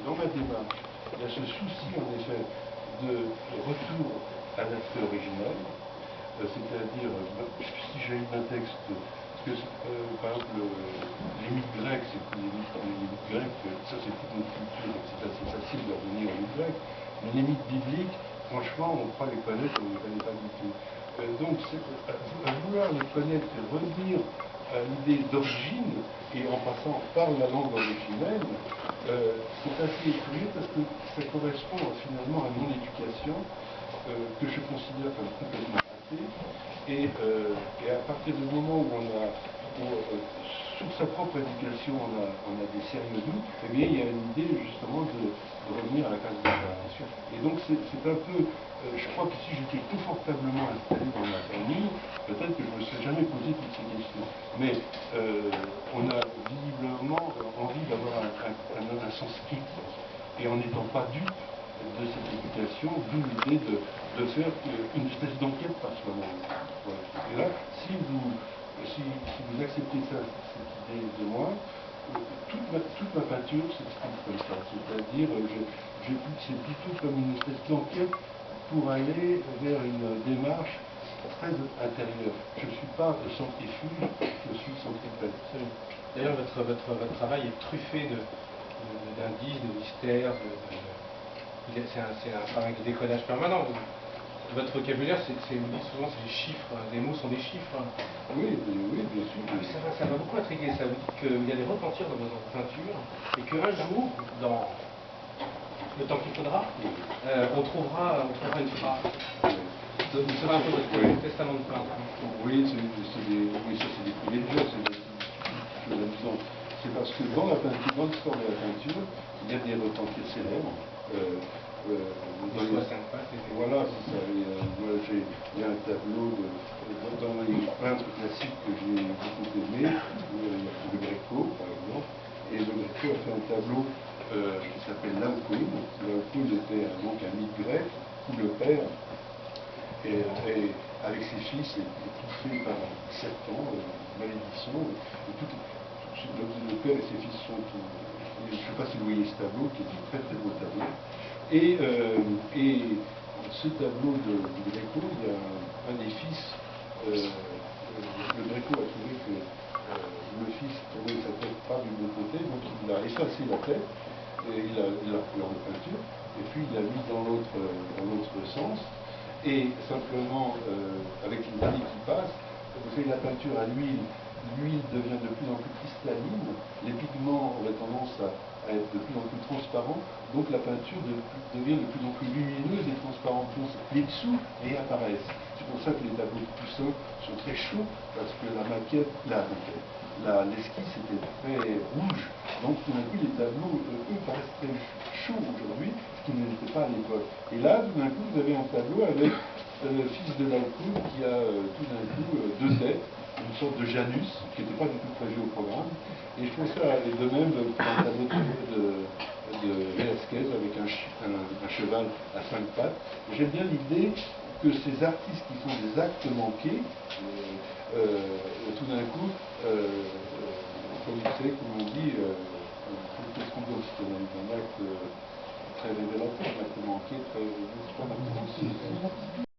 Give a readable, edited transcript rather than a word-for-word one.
dans ma démarche, il y a ce souci en effet de retour à l'aspect originel, c'est-à-dire, si j'ai lu un texte, parce que par exemple, les mythes grecs, c'est les mythes grecs, ça c'est toute notre culture, donc c'est assez facile de revenir aux mythes grecs, mais les mythes bibliques, franchement, on croit les connaître, on ne les connaît pas du tout. Donc, à vouloir les connaître et revenir à l'idée d'origine, et en passant par la langue originelle, c'est assez étonnant parce que ça correspond finalement à mon éducation, que je considère comme complètement ratée, et à partir du moment où sur sa propre éducation, on a des sérieux doutes, eh bien, il y a une idée justement de revenir à la case d'intervention. Et donc, c'est un peu, je crois que si j'étais confortablement installé dans ma famille, peut-être que je ne me serais jamais posé toutes ces questions. Mais on a visiblement envie d'avoir un sens critique, et en n'étant pas dupe de cette éducation, d'où l'idée de faire une espèce d'enquête par soi-même. Voilà. Et là, si vous acceptez cette idée de moi, toute ma peinture s'explique comme ça. C'est-à-dire, c'est plutôt comme une espèce d'enquête pour aller vers une démarche très intérieure. Je ne suis pas centrifuge, je suis centripète. D'ailleurs, votre travail est truffé d'indices, de mystères, c'est un travail de décodage permanent. Votre vocabulaire, vous dites souvent, c'est les chiffres, les mots sont des chiffres. Oui, bien sûr. Ça m'a beaucoup intrigué, ça. Vous dites qu'il y a des repentirs dans vos peintures, et qu'un jour, dans le temps qu'il faudra, on trouvera une phrase. Ce sera un peu votre testament de peintre. Oui, ça c'est des privés de jeu, c'est amusant. C'est parce que dans la peinture, dans l'histoire de la peinture, il y a des repentirs célèbres. Voilà, c'est ça. Moi, il y a un tableau dans les peintres classiques que j'ai beaucoup aimé, le Greco, par exemple. Et le Greco a fait un tableau qui s'appelle l'Alcône. L'Alcône était donc un mythe grec où le père, avec ses fils, est étouffé par un serpent, malédiction. Le père et ses fils sont tout. Je ne sais pas si vous voyez ce tableau, qui est un très très beau tableau. Et ce tableau du Greco, il y a un des fils, le Greco a trouvé que le fils tournait sa tête pas du bon côté, donc il a effacé la tête, et il l'a repris en peinture, et puis il l'a mis dans l'autre sens, et simplement, avec les années qui passent, vous savez, la peinture à l'huile devient de plus en plus cristalline, les pigments auraient tendance à être de plus en plus transparents, donc la peinture devient de plus en plus lumineuse et transparente. Donc les dessous réapparaissent. C'est pour ça que les tableaux de Poussin sont très chauds, parce que l'esquisse était très rouge. Donc tout d'un coup, les tableaux, eux, paraissent très chauds aujourd'hui, ce qui ne l'était pas à l'époque. Et là, tout d'un coup, vous avez un tableau avec le fils de l'Alcône qui a tout d'un coup deux têtes, une sorte de Janus, qui n'était pas du tout prévu au programme. Et je trouve ça, et de même pour un tableau de Velázquez avec un cheval à cinq pattes. J'aime bien l'idée que ces artistes qui font des actes manqués, tout d'un coup, comme on dit, qu'est-ce qu'on doit citer un acte très révélateur, un acte manqué, très...